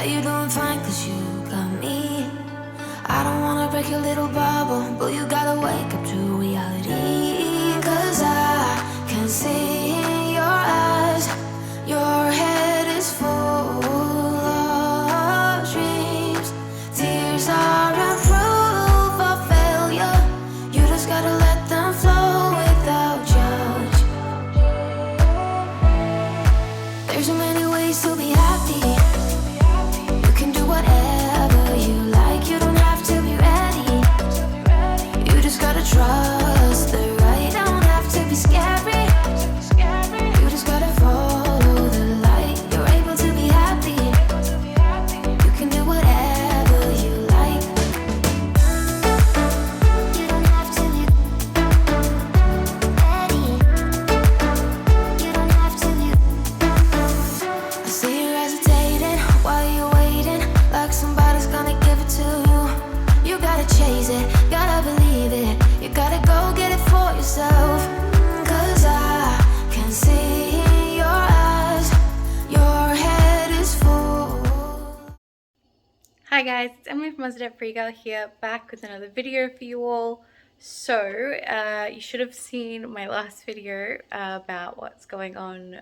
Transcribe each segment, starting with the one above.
that you're doing fine, cause you got me. I don't wanna break your little bubble, but you gotta wake up to reality. Cause I can see in your eyes, your head is full of dreams. Tears aren't proof of failure, you just gotta let them flow without judge. There's so many ways to be happy. You can do whatever you like, you don't have to be ready. You just gotta trust the right, don't have to be scary. You just gotta follow the light, you're able to be happy. You can do whatever you like. You don't have to be ready. You don't have to be. I see you hesitating while you're waiting, like somebody's gonna give it to you. You gotta chase it, gotta believe it, you gotta go get it for yourself. Cause I can see in your eyes, your head is full. Hi guys, it's Emily from Australian Frugal here, back with another video for you all. So, you should have seen my last video about what's going on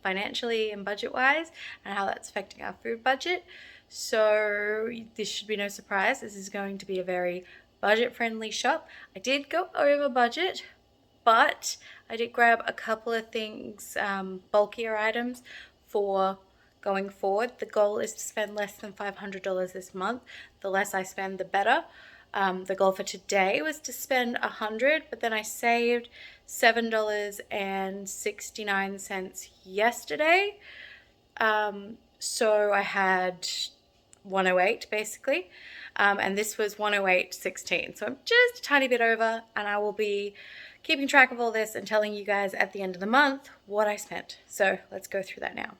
financially and budget-wise and how that's affecting our food budget. So, this should be no surprise. This is going to be a very budget-friendly shop. I did go over budget, but I did grab a couple of things, bulkier items for going forward. The goal is to spend less than $500 this month. The less I spend, the better. The goal for today was to spend $100, but then I saved $7.69 yesterday. So I had 108 basically, and this was 108.16. So I'm just a tiny bit over, and I will be keeping track of all this and telling you guys at the end of the month what I spent. So let's go through that now.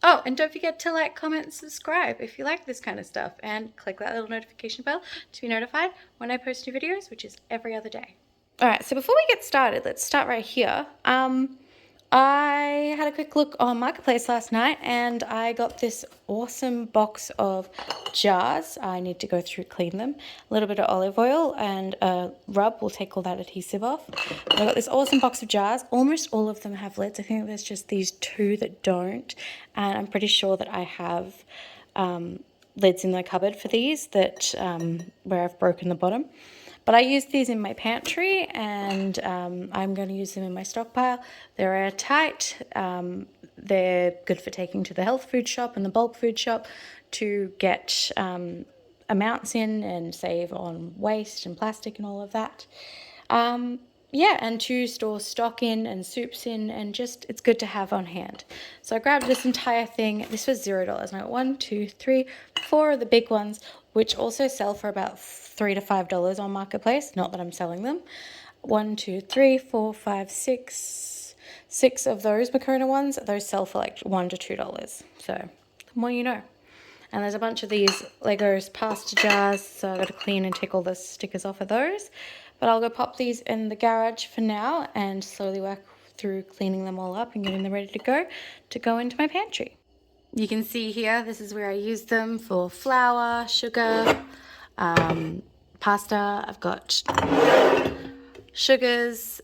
Oh, and don't forget to like, comment, and subscribe if you like this kind of stuff, and click that little notification bell to be notified when I post new videos, which is every other day. All right, so before we get started, let's start right here. I had a quick look on Marketplace last night, and I got this awesome box of jars. I need to go through, clean them. A little bit of olive oil and a rub will take all that adhesive off. I got this awesome box of jars. Almost all of them have lids. I think there's just these two that don't, and I'm pretty sure that I have lids in the cupboard for these that where I've broken the bottom. But I use these in my pantry, and I'm going to use them in my stockpile. They're airtight. They're good for taking to the health food shop and the bulk food shop to get amounts in and save on waste and plastic and all of that. Yeah, and to store stock in and soups in, and just, it's good to have on hand. So I grabbed this entire thing. This was $0. And I got 1, 2, 3, 4 of the big ones, which also sell for about $3 to $5 on Marketplace. Not that I'm selling them. 1, 2, 3, 4, 5, 6 of those Makona ones. Those sell for like $1 to $2. So the more you know. And there's a bunch of these Legos pasta jars, so I've got to clean and take all the stickers off of those. But I'll go pop these in the garage for now and slowly work through cleaning them all up and getting them ready to go into my pantry. You can see here, this is where I use them for flour, sugar, pasta. I've got sugars,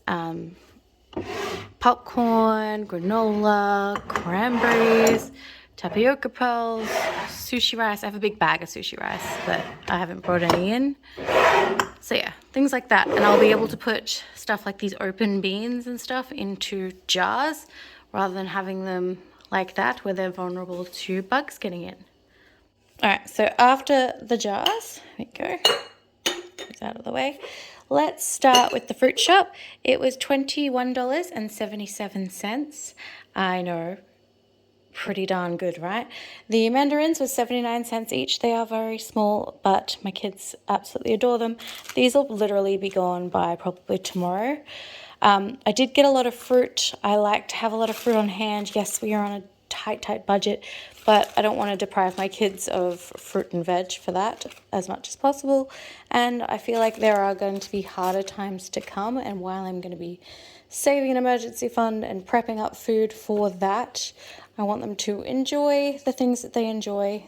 popcorn, granola, cranberries, tapioca pearls, sushi rice. I have a big bag of sushi rice, but I haven't brought any in. So yeah, things like that. And I'll be able to put stuff like these open beans and stuff into jars rather than having them like that where they're vulnerable to bugs getting in. All right, so after the jars, there we go, it's out of the way. Let's start with the fruit shop. It was $21.77. I know, pretty darn good, right? The mandarins were 79 cents each. They are very small, but my kids absolutely adore them. These will literally be gone by probably tomorrow. I did get a lot of fruit. I like to have a lot of fruit on hand. Yes, we are on a tight budget, but I don't want to deprive my kids of fruit and veg for that as much as possible. And I feel like there are going to be harder times to come, and while I'm going to be saving an emergency fund and prepping up food for that, I want them to enjoy the things that they enjoy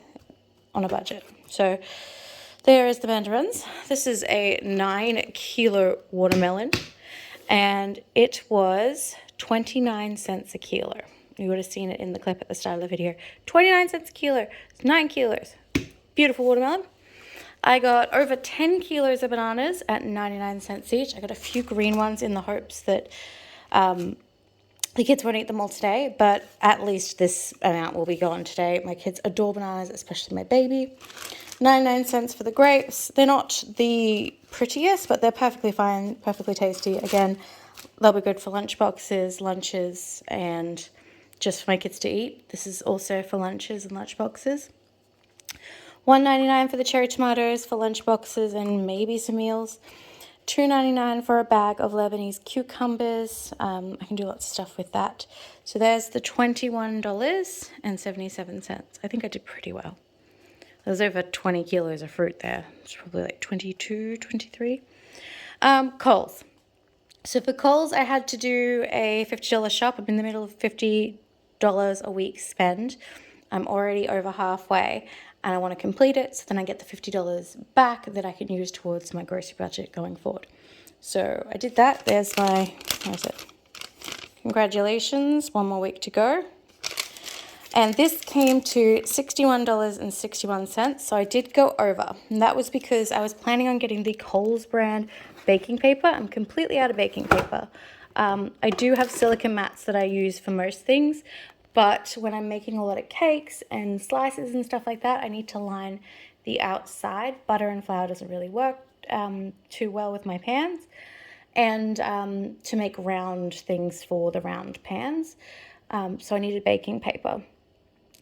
on a budget. So there is the mandarins. This is a 9-kilo watermelon, and it was 29 cents a kilo. You would have seen it in the clip at the start of the video. 29 cents a kilo. It's 9 kilos. Beautiful watermelon. I got over 10 kilos of bananas at 99 cents each. I got a few green ones in the hopes that the kids won't eat them all today, but at least this amount will be gone today. My kids adore bananas, especially my baby. 99 cents for the grapes. They're not the prettiest, but they're perfectly fine, perfectly tasty. Again, they'll be good for lunch boxes, lunches, and just for my kids to eat. This is also for lunches and lunch boxes. $1.99 for the cherry tomatoes for lunch boxes and maybe some meals. $2.99 for a bag of Lebanese cucumbers. I can do lots of stuff with that. So there's the $21.77. I think I did pretty well. There's over 20 kilos of fruit there. It's probably like 22, 23. Coles. So for Coles, I had to do a $50 shop. I'm in the middle of $50 a week spend. I'm already over halfway, and I want to complete it so then I get the $50 back that I can use towards my grocery budget going forward. So I did that. There's my, where is it? Congratulations, one more week to go. And this came to $61.61, so I did go over. And that was because I was planning on getting the Coles brand baking paper. I'm completely out of baking paper. I do have silicone mats that I use for most things, but when I'm making a lot of cakes and slices and stuff like that, I need to line the outside. Butter and flour doesn't really work too well with my pans. And to make round things for the round pans. So I needed baking paper.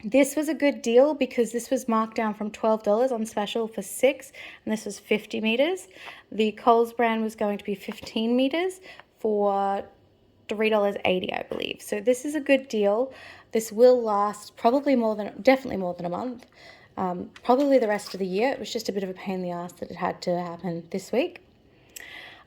This was a good deal because this was marked down from $12 on special for 6, and this was 50 meters. The Coles brand was going to be 15 meters for $3.80, I believe. So this is a good deal. This will last definitely more than a month. Probably the rest of the year. It was just a bit of a pain in the ass that it had to happen this week.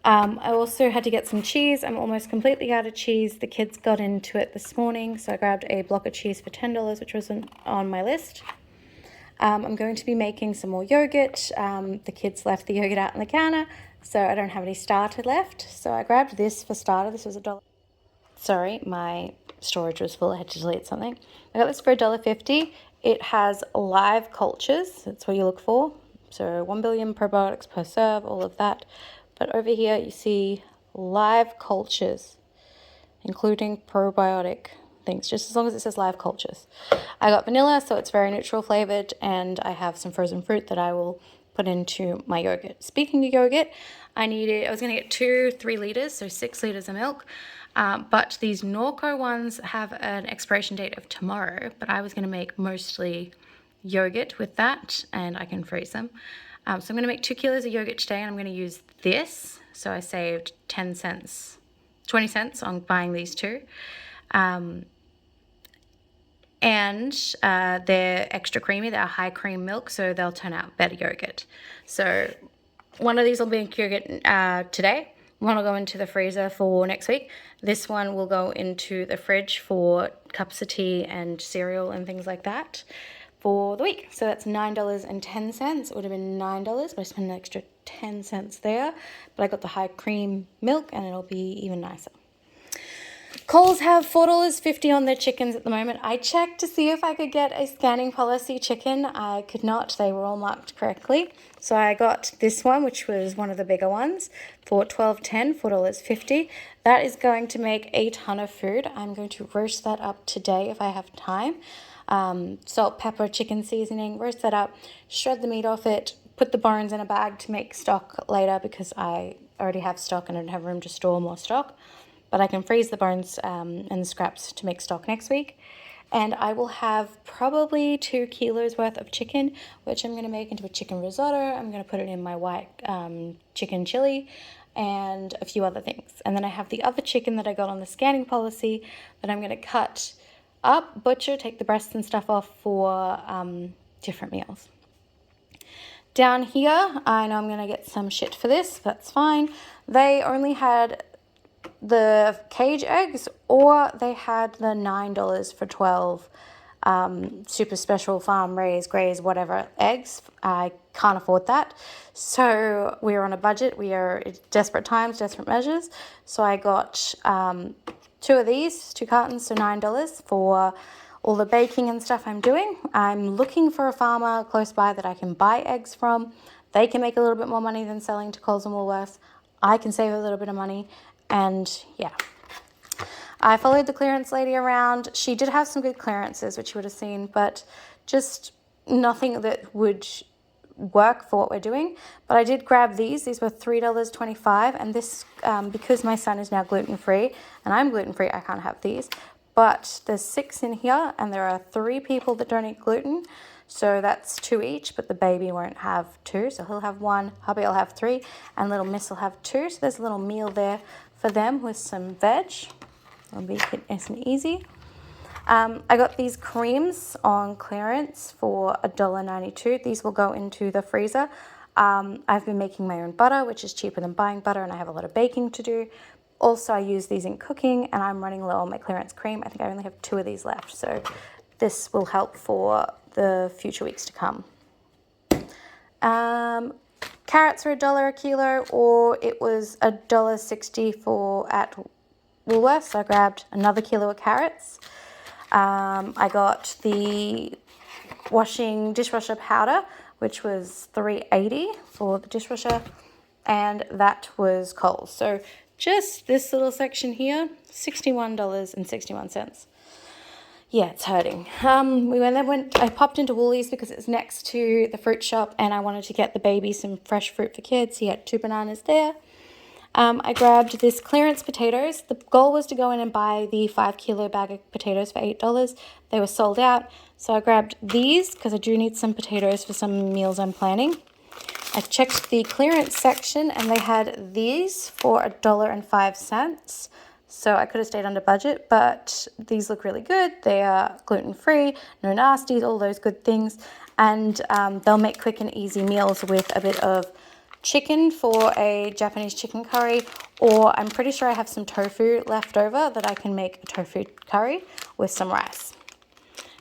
I also had to get some cheese. I'm almost completely out of cheese. The kids got into it this morning, so I grabbed a block of cheese for $10, which wasn't on my list. I'm going to be making some more yogurt. The kids left the yogurt out on the counter, so I don't have any starter left. So I grabbed this for starter. This was $1. Sorry, my storage was full. I had to delete something. I got this for $1.50. It has live cultures. That's what you look for. So 1 billion probiotics per serve, all of that. But over here you see live cultures, including probiotic things, just as long as it says live cultures. I got vanilla, so it's very neutral flavored, and I have some frozen fruit that I will put into my yogurt. Speaking of yogurt, I was going to get 3 liters, so 6 liters of milk. But these Norco ones have an expiration date of tomorrow, but I was going to make mostly yogurt with that, and I can freeze them. So I'm going to make 2 kilos of yogurt today, and I'm going to use this. So I saved 20 cents on buying these 2. And they're extra creamy. They're high cream milk, so they'll turn out better yogurt. So one of these will be in yogurt today. One will go into the freezer for next week. This one will go into the fridge for cups of tea and cereal and things like that for the week. So that's $9.10. It would have been $9, but I spent an extra 10 cents there. But I got the high cream milk, and it'll be even nicer. Coles have $4.50 on their chickens at the moment. I checked to see if I could get a scanning policy chicken. I could not. They were all marked correctly. So I got this one, which was one of the bigger ones, for $12.10, $4.50. That is going to make a ton of food. I'm going to roast that up today if I have time. Salt, pepper, chicken seasoning, roast that up, shred the meat off it, put the bones in a bag to make stock later because I already have stock and I don't have room to store more stock. But I can freeze the bones and the scraps to make stock next week. And I will have probably 2 kilos worth of chicken, which I'm going to make into a chicken risotto. I'm going to put it in my white chicken chili and a few other things. And then I have the other chicken that I got on the scanning policy that I'm going to cut up, butcher, take the breasts and stuff off for different meals. Down here, I know I'm going to get some shit for this. That's fine. They only had the cage eggs, or they had the $9 for 12 super special farm raised, graze, whatever eggs. I can't afford that. So we're on a budget. We are desperate times, desperate measures. So I got two of these, 2 cartons, so $9 for all the baking and stuff I'm doing. I'm looking for a farmer close by that I can buy eggs from. They can make a little bit more money than selling to Coles and Woolworths. I can save a little bit of money, and yeah. I followed the clearance lady around. She did have some good clearances, which you would have seen, but just nothing that would work for what we're doing. But I did grab these. These were $3.25, and this, because my son is now gluten-free, and I'm gluten-free, I can't have these. But there's 6 in here, and there are 3 people that don't eat gluten, so that's 2 each, but the baby won't have 2, so he'll have 1, hubby will have 3, and little miss will have 2, so there's a little meal there for them with some veg. It'll be nice and easy. I got these creams on clearance for $1.92. These will go into the freezer. I've been making my own butter, which is cheaper than buying butter, and I have a lot of baking to do. Also, I use these in cooking, and I'm running low on my clearance cream. I think I only have 2 of these left, so this will help for the future weeks to come. Carrots are $1 a kilo, or it was $1.60 for at Woolworths, so I grabbed another kilo of carrots. I got the dishwasher powder, which was $3.80 for the dishwasher, and that was Coles. So just this little section here, $61.61. Yeah, it's hurting. I popped into Woolies because it's next to the fruit shop, and I wanted to get the baby some fresh fruit for kids. He had 2 bananas there. I grabbed this clearance potatoes. The goal was to go in and buy the 5 kilo bag of potatoes for $8. They were sold out, so I grabbed these because I do need some potatoes for some meals I'm planning. I checked the clearance section, and they had these for $1.05. So I could have stayed under budget, but these look really good. They are gluten-free, no nasties, all those good things. And they'll make quick and easy meals with a bit of chicken for a Japanese chicken curry, or I'm pretty sure I have some tofu left over that I can make a tofu curry with some rice.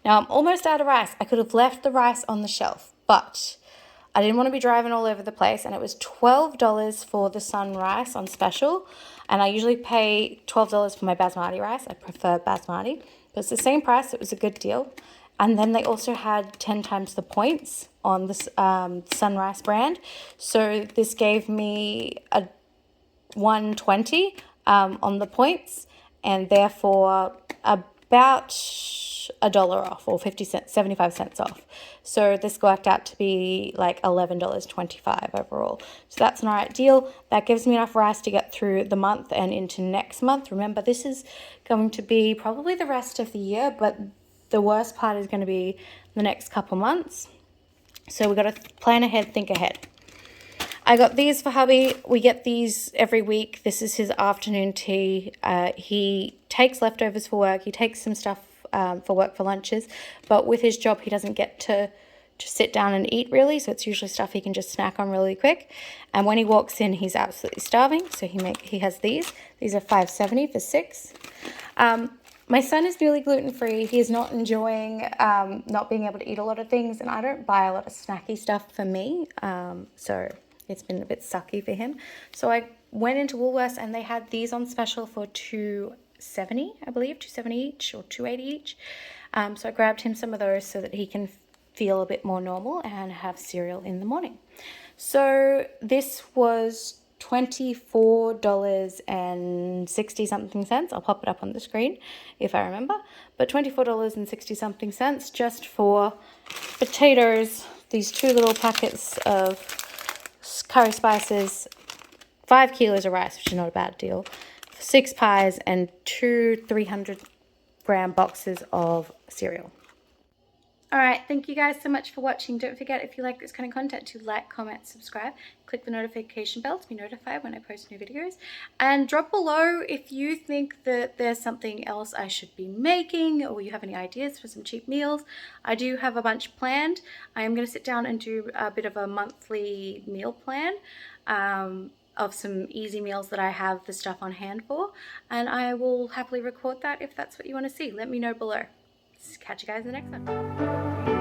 Now I'm almost out of rice. I could have left the rice on the shelf, but I didn't want to be driving all over the place, and it was $12 for the sun rice on special, and I usually pay $12 for my basmati rice. I prefer basmati, but it's the same price. It was a good deal. And then they also had 10 times the points on this Sunrise brand. So this gave me a 120 on the points, and therefore about $1 off, or 50 cents, 75 cents off. So this worked out to be like $11.25 overall. So that's an alright deal. That gives me enough rice to get through the month and into next month. Remember, this is going to be probably the rest of the year, but the worst part is going to be the next couple months. So we've got to plan ahead, think ahead. I got these for hubby. We get these every week. This is his afternoon tea. He takes leftovers for work. He takes some stuff for work for lunches. But with his job, he doesn't get to sit down and eat really. So it's usually stuff he can just snack on really quick. And when he walks in, he's absolutely starving. So he has these. These are $5.70 for 6. My son is nearly gluten-free. He is not enjoying not being able to eat a lot of things, and I don't buy a lot of snacky stuff for me, so it's been a bit sucky for him. So I went into Woolworths, and they had these on special for $2.70, I believe, $2.70 each or $2.80 each. So I grabbed him some of those so that he can feel a bit more normal and have cereal in the morning. So this was $24.60 something cents. I'll pop it up on the screen if I remember, but $24.60 something cents just for potatoes, these 2 little packets of curry spices, 5 kilos of rice, which is not a bad deal, 6 pies, and 2 300-gram boxes of cereal. Alright, thank you guys so much for watching. Don't forget, if you like this kind of content, to like, comment, subscribe, click the notification bell to be notified when I post new videos, and drop below if you think that there's something else I should be making, or you have any ideas for some cheap meals. I do have a bunch planned. I am going to sit down and do a bit of a monthly meal plan of some easy meals that I have the stuff on hand for, and I will happily record that if that's what you want to see. Let me know below. catch you guys in the next one.